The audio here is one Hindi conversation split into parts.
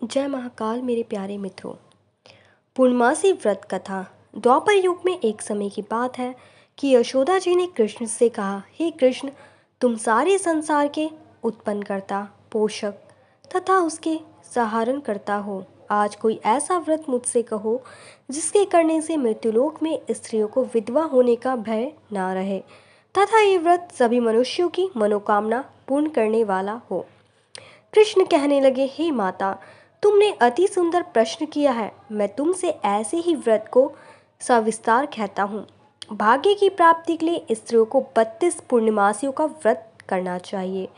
जय महाकाल मेरे प्यारे मित्रों। पूर्णमासी व्रत कथा। द्वापर युग में एक समय की बात है कि यशोदा जी ने कृष्ण से कहा, हे कृष्ण, तुम सारे संसार के उत्पन्न करता, पोषक तथा उसके सहारण करता हो। आज कोई ऐसा व्रत मुझसे कहो जिसके करने से मृत्युलोक में स्त्रियों को विधवा होने का भय ना रहे तथा ये व्रत सभी मनुष्यों की मनोकामना पूर्ण करने वाला हो। कृष्ण कहने लगे, हे माता, तुमने अति सुंदर प्रश्न किया है। मैं तुमसे ऐसे ही व्रत को सविस्तार कहता हूँ। भाग्य की प्राप्ति के लिए स्त्रियों को 32 पूर्णिमासियों का व्रत करना चाहिए।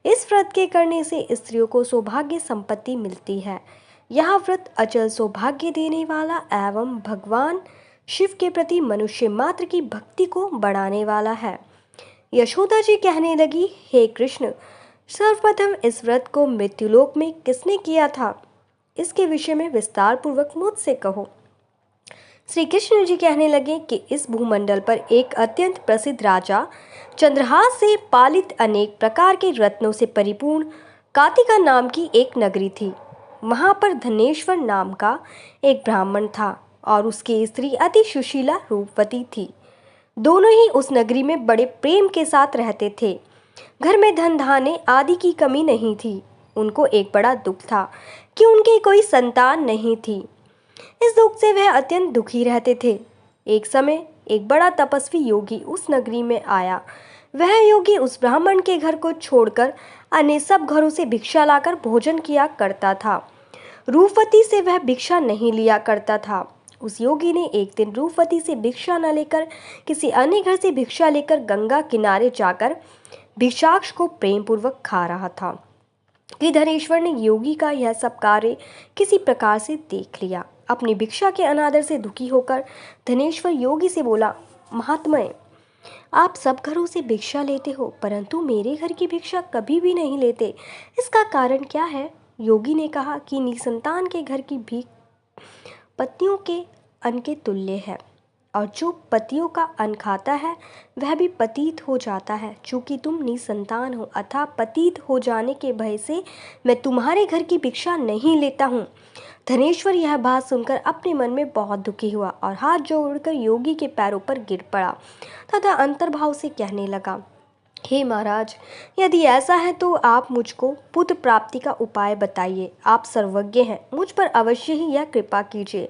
इस व्रत के करने से स्त्रियों को सौभाग्य संपत्ति मिलती है। यह व्रत अचल सौभाग्य देने वाला एवं भगवान शिव के प्रति मनुष्य मात्र की भक्ति को बढ़ाने वाला है। यशोदा जी कहने लगी, हे कृष्ण, सर्वप्रथम इस व्रत को मृत्युलोक में किसने किया था, इसके विषय में विस्तार पूर्वक मुझसे कहो। श्री कृष्ण जी कहने लगे कि इस भूमंडल पर एक अत्यंत प्रसिद्ध राजा चंद्रहास से पालित अनेक प्रकार के रत्नों से परिपूर्ण कातिका नाम की एक नगरी थी। वहां पर धनेश्वर नाम का एक ब्राह्मण था और उसकी स्त्री अति सुशीला रूपवती थी। दोनों ही उस नगरी में बड़े प्रेम के साथ रहते थे। घर में धन धान्य आदि की कमी नहीं थी। उनको एक बड़ा दुख था कि उनकी कोई संतान नहीं थी। इस दुख से वह अत्यंत दुखी रहते थे। एक समय एक बड़ा तपस्वी योगी उस नगरी में आया। वह योगी उस ब्राह्मण के घर को छोड़कर अन्य सब घरों से भिक्षा लाकर भोजन किया करता था। रूपवती से वह भिक्षा नहीं लिया करता था। उस योगी ने एक दिन रूपवती से भिक्षा न लेकर किसी अन्य घर से भिक्षा लेकर गंगा किनारे जाकर भिक्षाक्ष को प्रेम पूर्वक खा रहा था कि धनेश्वर ने योगी का यह सब कार्य किसी प्रकार से देख लिया। अपनी भिक्षा के अनादर से दुखी होकर धनेश्वर योगी से बोला, महात्मय, आप सब घरों से भिक्षा लेते हो परंतु मेरे घर की भिक्षा कभी भी नहीं लेते, इसका कारण क्या है? योगी ने कहा कि निसंतान के घर की भीख पत्नियों के अन्न के तुल्य है और जो पतियों का अन्न खाता है वह भी पतित हो जाता है। चूंकि तुम निसंतान हो अतः पतित हो जाने के भय से मैं तुम्हारे घर की भिक्षा नहीं लेता हूँ। धनेश्वर यह बात सुनकर अपने मन में बहुत दुखी हुआ और हाथ जोड़कर योगी के पैरों पर गिर पड़ा तथा अंतर्भाव से कहने लगा, हे महाराज, यदि ऐसा है तो आप मुझको पुत्र प्राप्ति का उपाय बताइए। आप सर्वज्ञ हैं, मुझ पर अवश्य ही यह कृपा कीजिए।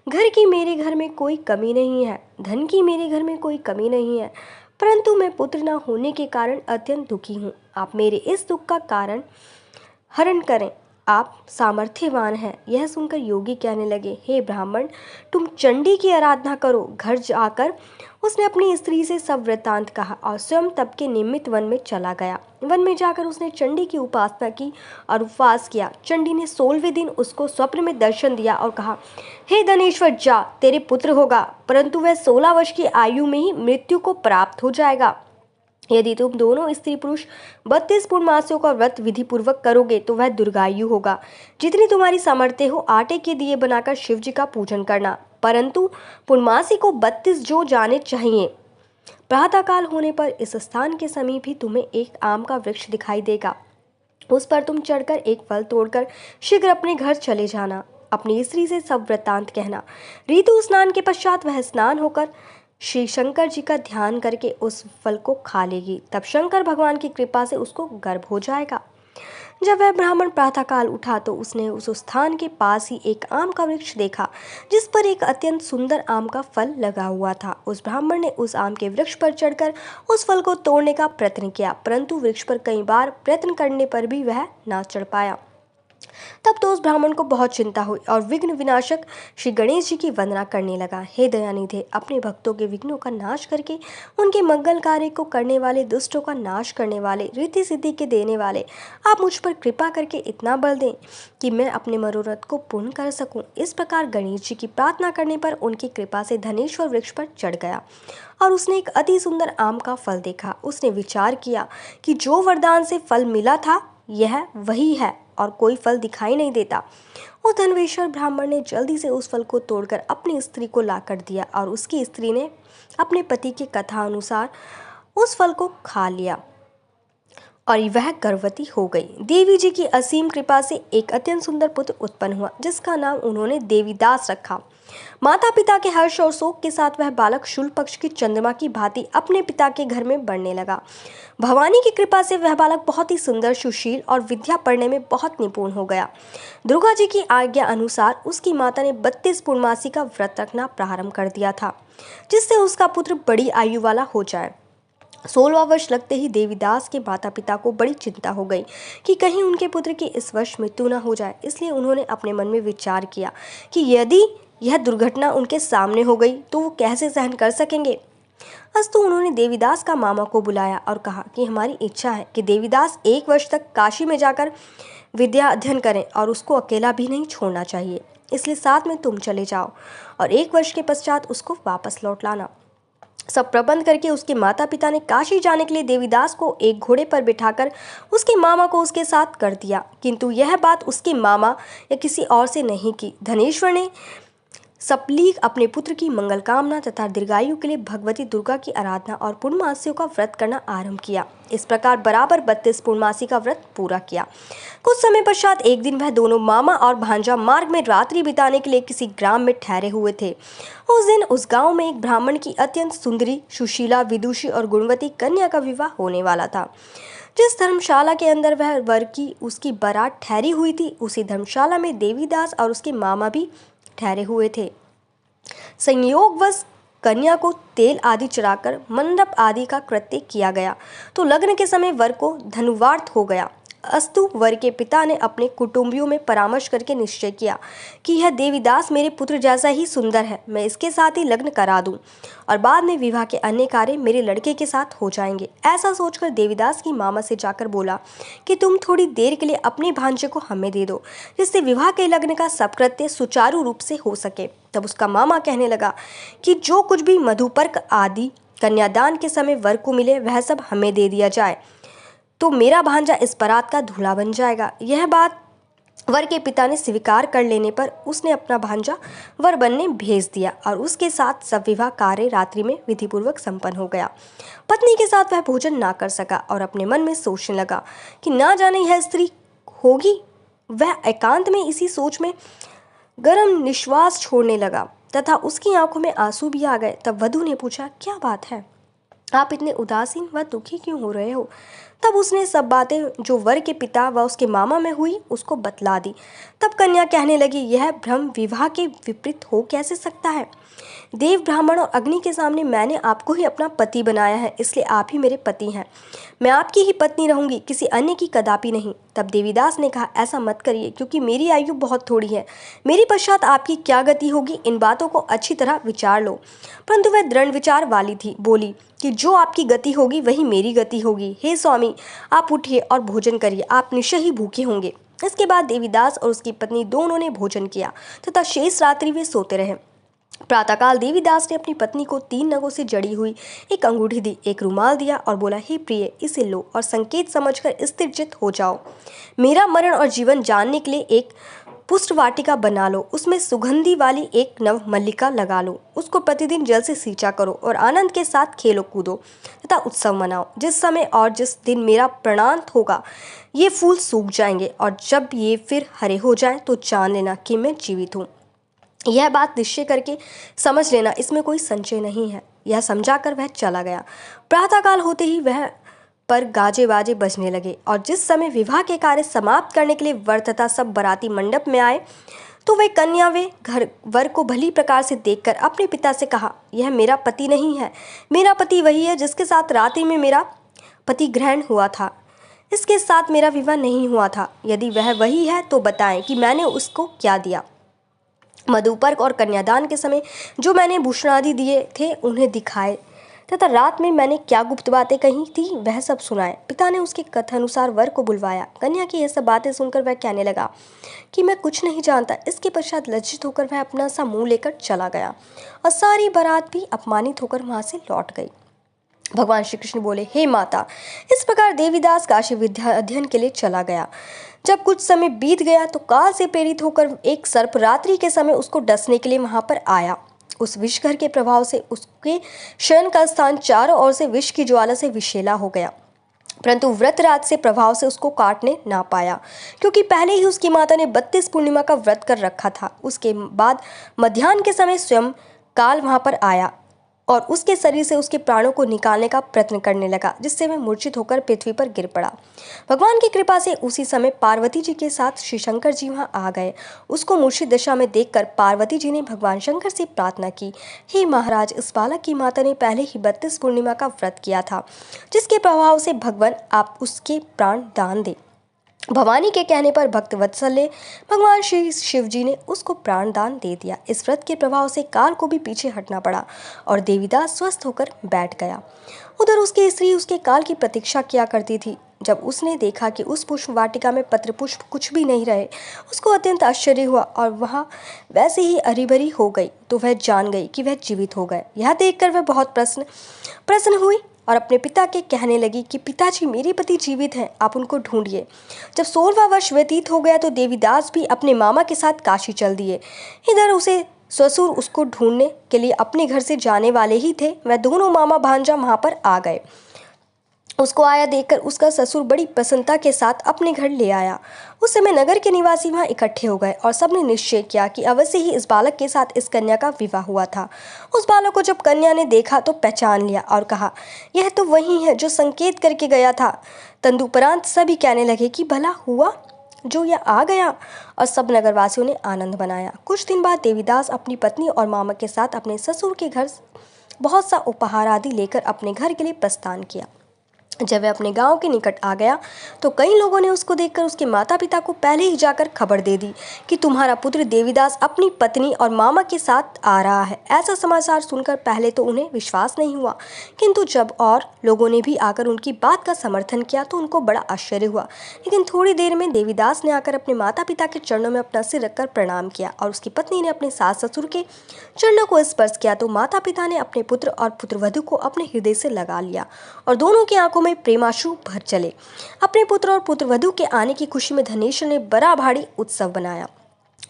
घर की मेरे घर में कोई कमी नहीं है, धन की मेरे घर में कोई कमी नहीं है, परंतु मैं पुत्र न होने के कारण अत्यंत दुखी हूँ। आप मेरे इस दुख का कारण हरण करें, आप सामर्थ्यवान हैं। यह सुनकर योगी कहने लगे, हे ब्राह्मण, तुम चंडी की आराधना करो। घर जाकर उसने अपनी स्त्री से सब वृत्तांत कहा और स्वयं तप के निमित्त वन में चला गया। वन में जाकर उसने चंडी की उपासना की और उपवास किया। चंडी ने 16वें दिन उसको स्वप्न में दर्शन दिया और कहा, हे धनेश्वर, जा, तेरे पुत्र होगा, परंतु वह 16 वर्ष की आयु में ही मृत्यु को प्राप्त हो जाएगा। यदि तुम दोनों स्त्री पुरुष 32 पूर्णमासियों का व्रत विधि पूर्वक करोगे तो वह दीर्घायु होगा। जितनी तुम्हारी सामर्थ्य हो आटे के दिए बनाकर शिव जी का पूजन करना, परंतु पूर्णमासी को 32 जो जाने चाहिए। प्रातःकाल होने पर इस स्थान के समीप ही तुम्हें एक आम का वृक्ष दिखाई देगा। उस पर तुम चढ़कर एक फल तोड़कर शीघ्र अपने घर चले जाना। अपनी स्त्री से सब वृत्तांत कहना। ऋतु स्नान के पश्चात वह स्नान होकर श्री शंकर जी का ध्यान करके उस फल को खा लेगी। तब शंकर भगवान की कृपा से उसको गर्भ हो जाएगा। जब वह ब्राह्मण प्रातःकाल उठा तो उसने उस स्थान के पास ही एक आम का वृक्ष देखा जिस पर एक अत्यंत सुंदर आम का फल लगा हुआ था। उस ब्राह्मण ने उस आम के वृक्ष पर चढ़कर उस फल को तोड़ने का प्रयत्न किया, परंतु वृक्ष पर कई बार प्रयत्न करने पर भी वह ना चढ़ पाया। तब तो उस ब्राह्मण को बहुत चिंता हुई और विघ्न विनाशक श्री गणेश जी की वंदना करने लगा। हे दयानिधे, अपने भक्तों के विघ्नों का नाश करके उनके मंगल कार्य को करने वाले, दुष्टों का नाश करने वाले, रिद्धि सिद्धि के देने वाले, आप मुझ पर कृपा करके इतना बल दें कि मैं अपने मनोरथ को पूर्ण कर सकूं। इस प्रकार गणेश जी की प्रार्थना करने पर उनकी कृपा से धनेश्वर वृक्ष पर चढ़ गया और उसने एक अति सुंदर आम का फल देखा। उसने विचार किया कि जो वरदान से फल मिला था यह वही है और कोई फल दिखाई नहीं देता। उस धनवेश्वर ब्राह्मण ने जल्दी से उस फल को तोड़कर अपनी स्त्री को लाकर दिया और उसकी स्त्री ने अपने पति की कथा अनुसार उस फल को खा लिया। और वह गर्भवती हो गई। देवी जी की असीम कृपा से एक अत्यंत सुंदर पुत्र उत्पन्न हुआ, जिसका नाम उन्होंने देवीदास रखा। माता पिता के हर्ष और शोक के साथ वह बालक शुक्ल पक्ष की चंद्रमा की भांति अपने पिता के घर में बढ़ने लगा। भवानी की कृपा से वह बालक बहुत ही सुंदर, सुशील और विद्या पढ़ने में बहुत निपुण हो गया। दुर्गा जी की आज्ञा अनुसार उसकी माता ने 32 पूर्णमासी का व्रत रखना प्रारंभ कर दिया था, जिससे उसका पुत्र बड़ी आयु वाला हो जाए। 16वां वर्ष लगते ही देवीदास के माता पिता को बड़ी चिंता हो गई कि कहीं उनके पुत्र की इस वर्ष मृत्यु न हो जाए। इसलिए उन्होंने अपने मन में विचार किया कि यदि यह दुर्घटना उनके सामने हो गई तो वो कैसे सहन कर सकेंगे। अस्तु उन्होंने देवीदास का मामा को बुलाया और कहा कि हमारी इच्छा है कि देवीदास 1 वर्ष तक काशी में जाकर विद्या अध्ययन करें और उसको अकेला भी नहीं छोड़ना चाहिए, इसलिए साथ में तुम चले जाओ और 1 वर्ष के पश्चात उसको वापस लौट लाना। सब प्रबंध करके उसके माता पिता ने काशी जाने के लिए देवीदास को एक घोड़े पर बिठाकर उसके मामा को उसके साथ कर दिया, किंतु यह बात उसके मामा या किसी और से नहीं की। धनेश्वर ने सपलीक अपने पुत्र की मंगल कामना तथा दीर्घायु के लिए भगवती दुर्गा की आराधना और पूर्णमासियों का व्रत करना आरंभ किया। इस प्रकार बराबर 32 पूर्णमासी का व्रत पूरा किया। कुछ समय पश्चात एक दिन वह दोनों मामा और भांजा मार्ग में रात्रि बिताने के लिए किसी ग्राम में ठहरे हुए थे। उस दिन उस गांव में एक ब्राह्मण की अत्यंत सुंदरी, सुशीला, विदुषी और गुणवती कन्या का विवाह होने वाला था। जिस धर्मशाला के अंदर वह वर की उसकी बारात ठहरी हुई थी, उसी धर्मशाला में देवीदास और उसके मामा भी ठहरे हुए थे। संयोगवश कन्या को तेल आदि चढ़ाकर मंडप आदि का कृत्य किया गया तो लग्न के समय वर को धनुवार्थ हो गया। अस्तु वर के पिता ने अपने कुटुंबियों में परामर्श करके निश्चय किया कि यह देवीदास मेरे पुत्र जैसा ही सुंदर है, मैं इसके साथ ही लग्न करा दूं और बाद में विवाह के अन्य कार्य मेरे लड़के के साथ हो जाएंगे। ऐसा सोचकर देवीदास की मामा से जाकर बोला कि तुम थोड़ी देर के लिए अपने भांजे को हमें दे दो, जिससे विवाह के लग्न का सब कृत्य सुचारू रूप से हो सके। तब उसका मामा कहने लगा कि जो कुछ भी मधुपर्क आदि कन्यादान के समय वर को मिले वह सब हमें दे दिया जाए, तो मेरा भांजा इस बारात का दूल्हा बन जाएगा। यह बात वर के पिता ने स्वीकार कर लेने पर उसने अपना भांजा वर बनने भेज दिया और उसके साथ सब विवाह कार्य रात्रि में विधिपूर्वक संपन्न हो गया। पत्नी के साथ वह भोजन ना कर सका और अपने मन में सोचने लगा कि ना जाने यह स्त्री होगी। वह एकांत में इसी सोच में गर्म निश्वास छोड़ने लगा तथा उसकी आंखों में आंसू भी आ गए। तब वधू ने पूछा, क्या बात है, आप इतने उदासीन व दुखी क्यों हो रहे हो? तब उसने सब बातें जो वर के पिता व उसके मामा में हुई उसको बतला दी। तब कन्या कहने लगी, यह भ्रम विवाह के विपरीत हो कैसे सकता है? देव, ब्राह्मण और अग्नि के सामने मैंने आपको ही अपना पति बनाया है, इसलिए आप ही मेरे पति हैं। मैं आपकी ही पत्नी रहूंगी, किसी अन्य की कदापि नहीं। तब देवीदास ने कहा, ऐसा मत करिए, क्योंकि मेरी आयु बहुत थोड़ी है। मेरे पश्चात आपकी क्या गति होगी, इन बातों को अच्छी तरह विचार लो। परंतु वह दृढ़ विचार वाली थी, बोली कि जो आपकी गति होगी वही मेरी गति होगी। हे स्वामी, आप उठिए और भोजन करिए, आप निश्चय ही भूखे होंगे। इसके बाद देवीदास और उसकी पत्नी दोनों ने भोजन किया तथा शेष रात्रि वे सोते रहे। प्रातःकाल देवीदास ने अपनी पत्नी को 3 नगों से जड़ी हुई एक अंगूठी दी, एक रुमाल दिया और बोला, हे प्रिय, इसे लो और संकेत समझकर स्थिरचित्त हो जाओ। मेरा मरण और जीवन जानने के लिए एक पुष्ट वाटिका बना लो, उसमें सुगंधी वाली एक नव मल्लिका लगा लो, उसको प्रतिदिन जल से सींचा करो और आनंद के साथ खेलो कूदो तथा उत्सव मनाओ। जिस समय और जिस दिन मेरा प्रणांत होगा ये फूल सूख जाएंगे और जब ये फिर हरे हो जाएं तो जान लेना कि मैं जीवित हूँ। यह बात निश्चय करके समझ लेना, इसमें कोई संशय नहीं है। यह समझाकर वह चला गया। प्रातःकाल होते ही वह पर गाजे बाजे बजने लगे और जिस समय विवाह के कार्य समाप्त करने के लिए वर तथा सब बाराती मंडप में आए तो वे कन्या वे घर वर को भली प्रकार से देखकर अपने पिता से कहा, यह मेरा पति नहीं है, मेरा पति वही है जिसके साथ रात्रि में मेरा पति ग्रहण हुआ था, इसके साथ मेरा विवाह नहीं हुआ था। यदि वह वही है तो बताएं कि मैंने उसको क्या दिया। मधुपर्क और कन्यादान के समय जो मैंने भूषण आदि दिए थे उन्हें दिखाए तथा रात में मैंने क्या गुप्त बातें कही थी वह सब सुनाए। पिता ने उसके कथानुसार वर को बुलवाया। कन्या की यह सब बातें सुनकर वह कहने लगा कि मैं कुछ नहीं जानता। इसके पश्चात लज्जित होकर वह अपना सा मुंह लेकर चला गया और सारी बारात भी अपमानित होकर वहां से लौट गई। भगवान श्री कृष्ण बोले, हे माता, इस प्रकार देवीदास काशी विद्या अध्ययन के लिए चला गया। जब कुछ समय बीत गया तो काल से प्रेरित होकर एक सर्प रात्रि के समय उसको डसने के लिए वहां पर आया। उस विषघर के प्रभाव से उसके शयन का स्थान चारों ओर से विष की ज्वाला से विषैला हो गया। परंतु व्रतराज से प्रभाव से उसको काटने ना पाया, क्योंकि पहले ही उसकी माता ने 32 पूर्णिमा का व्रत कर रखा था। उसके बाद मध्याह्न के समय स्वयं काल वहां पर आया और उसके शरीर से उसके प्राणों को निकालने का प्रयत्न करने लगा, जिससे वह मूर्छित होकर पृथ्वी पर गिर पड़ा। भगवान की कृपा से उसी समय पार्वती जी के साथ श्री शंकर जी वहां आ गए। उसको मूर्छित दशा में देखकर पार्वती जी ने भगवान शंकर से प्रार्थना की, हे महाराज, इस बालक की माता ने पहले ही 32 पूर्णिमा का व्रत किया था, जिसके प्रभाव से भगवान आप उसके प्राण दान दे। भवानी के कहने पर भक्त वत्सल्य भगवान श्री शिव जी ने उसको प्राण दान दे दिया। इस व्रत के प्रभाव से काल को भी पीछे हटना पड़ा और देवीदास स्वस्थ होकर बैठ गया। उधर उसकी स्त्री उसके काल की प्रतीक्षा किया करती थी। जब उसने देखा कि उस पुष्प वाटिका में पत्र पुष्प कुछ भी नहीं रहे, उसको अत्यंत आश्चर्य हुआ और वह वैसे ही हरी भरी हो गई, तो वह जान गई कि वह जीवित हो गए। यह देखकर वह बहुत प्रसन्न हुई और अपने पिता के कहने लगी कि पिताजी, मेरे पति जीवित हैं, आप उनको ढूंढिए। जब 16वां वर्ष व्यतीत हो गया तो देवीदास भी अपने मामा के साथ काशी चल दिए। इधर उसे ससुर उसको ढूंढने के लिए अपने घर से जाने वाले ही थे। वह दोनों मामा भांजा वहां पर आ गए। उसको आया देखकर उसका ससुर बड़ी प्रसन्नता के साथ अपने घर ले आया। उस समय नगर के निवासी वहां इकट्ठे हो गए और सबने निश्चय किया कि अवश्य ही इस बालक के साथ इस कन्या का विवाह हुआ था। उस बालक को जब कन्या ने देखा तो पहचान लिया और कहा, यह तो वही है जो संकेत करके गया था। तदुपरांत सभी कहने लगे कि भला हुआ जो यह आ गया, और सब नगरवासियों ने आनंद बनाया। कुछ दिन बाद देवीदास अपनी पत्नी और मामा के साथ अपने ससुर के घर बहुत सा उपहार आदि लेकर अपने घर के लिए प्रस्थान किया। जब वह अपने गांव के निकट आ गया तो कई लोगों ने उसको देखकर उसके माता पिता को पहले ही जाकर खबर दे दी कि तुम्हारा पुत्र देवीदास अपनी पत्नी और मामा के साथ आ रहा है। ऐसा समाचार सुनकर पहले तो उन्हें विश्वास नहीं हुआ, किंतु जब और लोगों ने भी आकर उनकी बात का समर्थन किया तो उनको बड़ा आश्चर्य हुआ। लेकिन थोड़ी देर में देवीदास ने आकर अपने माता पिता के चरणों में अपना सिर रखकर प्रणाम किया और उसकी पत्नी ने अपने सास ससुर के चरणों को स्पर्श किया तो माता पिता ने अपने पुत्र और पुत्रवधू को अपने हृदय से लगा लिया और दोनों की आंखों में प्रेमाश्रु भर चले। अपने पुत्र और पुत्रवधू के आने की खुशी में धनेश्वर ने बड़ा भारी उत्सव बनाया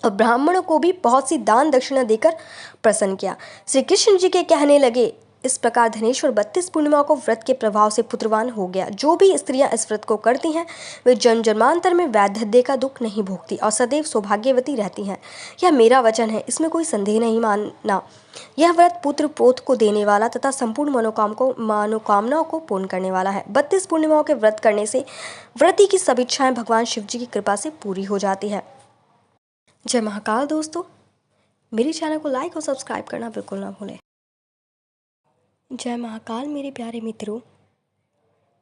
और ब्राह्मणों को भी बहुत सी दान दक्षिणा देकर प्रसन्न किया। श्री कृष्ण जी के कहने लगे, इस प्रकार धनेश्वर 32 पूर्णिमा को व्रत के प्रभाव से पुत्रवान हो गया। जो भी स्त्रियां इस व्रत को करती हैं वे जन्म जन्मांतर में वैधव्य का दुख नहीं भोगती और सदैव सौभाग्यवती रहती हैं। यह मेरा वचन है, इसमें कोई संदेह नहीं मानना। यह व्रत पुत्र पोत को देने वाला तथा संपूर्ण मनोकामनाओं को पूर्ण करने वाला है। 32 पूर्णिमाओं के व्रत करने से व्रती की सभी इच्छाएं भगवान शिव जी की कृपा से पूरी हो जाती है। जय महाकाल। दोस्तों, मेरे चैनल को लाइक और सब्सक्राइब करना बिल्कुल ना भूलें। जय महाकाल मेरे प्यारे मित्रों।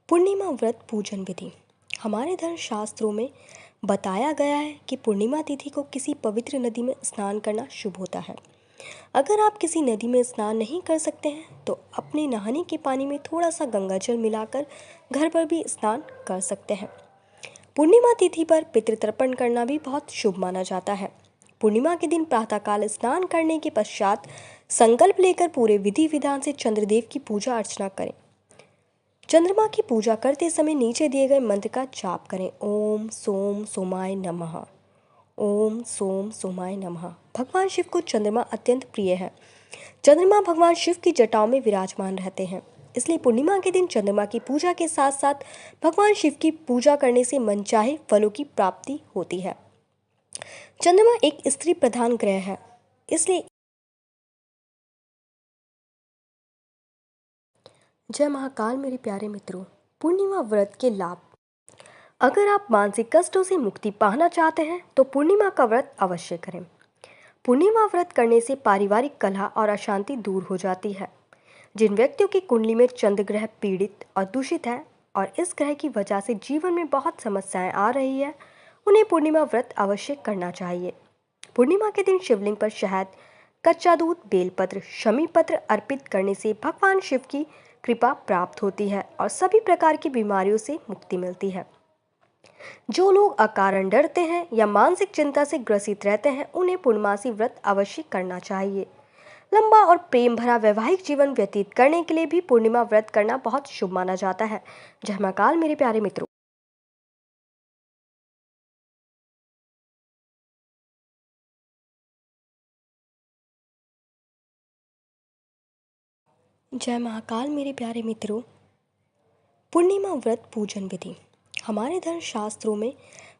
पूर्णिमा व्रत पूजन विधि। हमारे धर्म शास्त्रों में बताया गया है कि पूर्णिमा तिथि को किसी पवित्र नदी में स्नान करना शुभ होता है। अगर आप किसी नदी में स्नान नहीं कर सकते हैं तो अपने नहाने के पानी में थोड़ा सा गंगा जल मिलाकर घर पर भी स्नान कर सकते हैं। पूर्णिमा तिथि पर पितृतर्पण करना भी बहुत शुभ माना जाता है। पूर्णिमा के दिन प्रातःकाल स्नान करने के पश्चात संकल्प लेकर पूरे विधि विधान से चंद्रदेव की पूजा अर्चना करें। चंद्रमा की पूजा करते समय नीचे दिए गए मंत्र का जाप करें। ओम सोम सोमाय नमः। ओम सोम सोमाय नमः। भगवान शिव को चंद्रमा अत्यंत प्रिय है। चंद्रमा भगवान शिव की जटाओं में विराजमान रहते हैं, इसलिए पूर्णिमा के दिन चंद्रमा की पूजा के साथ साथ भगवान शिव की पूजा करने से मनचाहे फलों की प्राप्ति होती है। चंद्रमा एक स्त्री प्रधान ग्रह है, इसलिए जय महाकाल मेरे प्यारे मित्रों। पूर्णिमा व्रत के लाभ। अगर आप मानसिक कष्टों से मुक्ति पाना चाहते हैं तो पूर्णिमा का व्रत अवश्य करें। पूर्णिमा व्रत करने से पारिवारिक कलह और अशांति दूर हो जाती है। जिन व्यक्तियों की कुंडली में चंद्र ग्रह पीड़ित और दूषित है और इस ग्रह की वजह से जीवन में बहुत समस्याएं आ रही है, उन्हें पूर्णिमा व्रत अवश्य करना चाहिए। पूर्णिमा के दिन शिवलिंग पर शहद, कच्चा दूध, बेलपत्र, शमी पत्र अर्पित करने से भगवान शिव की कृपा प्राप्त होती है और सभी प्रकार की बीमारियों से मुक्ति मिलती है। जो लोग अकारण डरते हैं या मानसिक चिंता से ग्रसित रहते हैं, उन्हें पूर्णमासी व्रत अवश्य करना चाहिए। लंबा और प्रेम भरा वैवाहिक जीवन व्यतीत करने के लिए भी पूर्णिमा व्रत करना बहुत शुभ माना जाता है। जय महाकाल मेरे प्यारे मित्रों। जय महाकाल मेरे प्यारे मित्रों। पूर्णिमा व्रत पूजन विधि। हमारे धर्म शास्त्रों में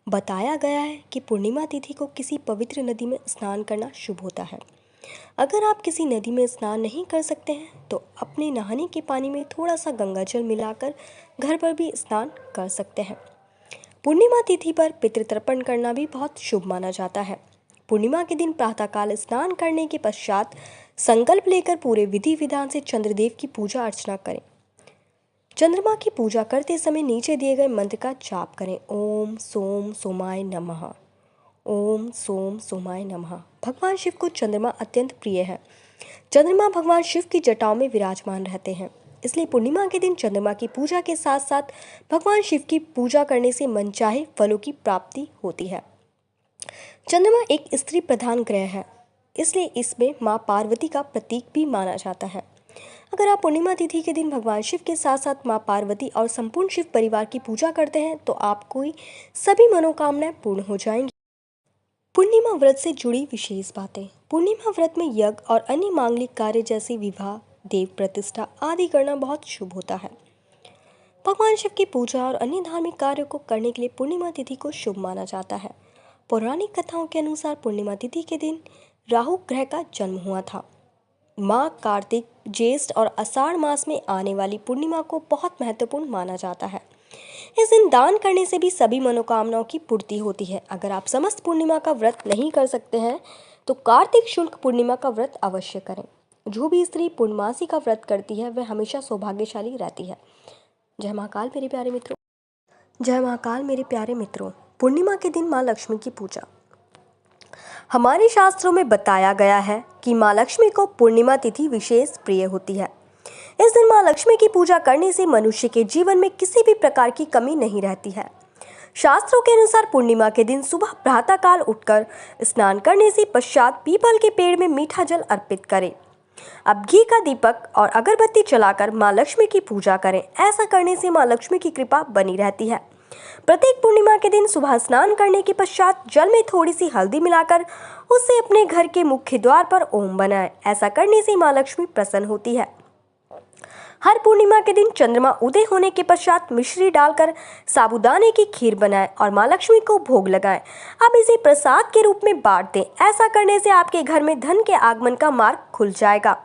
बताया गया है कि पूर्णिमा तिथि को किसी पवित्र नदी में स्नान करना शुभ होता है। अगर आप किसी नदी में स्नान नहीं कर सकते हैं तो अपने नहाने के पानी में थोड़ा सा गंगा जल मिलाकर घर पर भी स्नान कर सकते हैं। पूर्णिमा तिथि पर पितृतर्पण करना भी बहुत शुभ माना जाता है। पूर्णिमा के दिन प्रातःकाल स्नान करने के पश्चात संकल्प लेकर पूरे विधि विधान से चंद्रदेव की पूजा अर्चना करें। चंद्रमा की पूजा करते समय नीचे दिए गए मंत्र का जाप करें। ओम सोम सोमाय नमः। ओम सोम सोमाय नमः। भगवान शिव को चंद्रमा अत्यंत प्रिय है। चंद्रमा भगवान शिव की जटाओं में विराजमान रहते हैं, इसलिए पूर्णिमा के दिन चंद्रमा की पूजा के साथ साथ भगवान शिव की पूजा करने से मनचाहे फलों की प्राप्ति होती है। चंद्रमा एक स्त्री प्रधान ग्रह है, इसलिए इसमें माँ पार्वती का प्रतीक भी माना जाता है। अगर आप पूर्णिमा तिथि के दिन भगवान शिव के साथ साथ माँ पार्वती और संपूर्ण शिव परिवार की पूजा करते हैं तो आपको सभी मनोकामनाएं पूर्ण हो जाएंगी। पूर्णिमा व्रत से जुड़ी विशेष बातें। पूर्णिमा व्रत में यज्ञ और अन्य मांगलिक कार्य जैसे विवाह, देव प्रतिष्ठा आदि करना बहुत शुभ होता है। भगवान शिव की पूजा और अन्य धार्मिक कार्यों को करने के लिए पूर्णिमा तिथि को शुभ माना जाता है। पौराणिक कथाओं के अनुसार पूर्णिमा तिथि के दिन राहु ग्रह का जन्म हुआ था। माघ, कार्तिक, ज्येष्ठ और आषाढ़ मास में आने वाली पूर्णिमा को बहुत महत्वपूर्ण माना जाता है। इस दिन दान करने से भी सभी मनोकामनाओं की पूर्ति होती है। अगर आप समस्त पूर्णिमा का व्रत नहीं कर सकते हैं तो कार्तिक शुक्ल पूर्णिमा का व्रत अवश्य करें। जो भी स्त्री पूर्णमासी का व्रत करती है वह हमेशा सौभाग्यशाली रहती है। जय महाकाल मेरे प्यारे मित्रों। जय महाकाल मेरे प्यारे मित्रों। पूर्णिमा के दिन माँ लक्ष्मी की पूजा। हमारे शास्त्रों में बताया गया है कि माँ लक्ष्मी को पूर्णिमा तिथि विशेष प्रिय होती है। इस दिन माँ लक्ष्मी की पूजा करने से मनुष्य के जीवन में किसी भी प्रकार की कमी नहीं रहती है। शास्त्रों के अनुसार पूर्णिमा के दिन सुबह प्रातःकाल उठकर स्नान करने से पश्चात पीपल के पेड़ में मीठा जल अर्पित करें। अब घी का दीपक और अगरबत्ती जलाकर माँ लक्ष्मी की पूजा करें। ऐसा करने से माँ लक्ष्मी की कृपा बनी रहती है। प्रत्येक पूर्णिमा के दिन सुबह स्नान करने के पश्चात जल में थोड़ी सी हल्दी मिलाकर उससे अपने घर के मुख्य द्वार पर ओम बनाएं। ऐसा करने से माँ लक्ष्मी प्रसन्न होती है। हर पूर्णिमा के दिन चंद्रमा उदय होने के पश्चात मिश्री डालकर साबूदाने की खीर बनाएं और माँ लक्ष्मी को भोग लगाएं। अब इसे प्रसाद के रूप में बांट दें। ऐसा करने से आपके घर में धन के आगमन का मार्ग खुल जाएगा।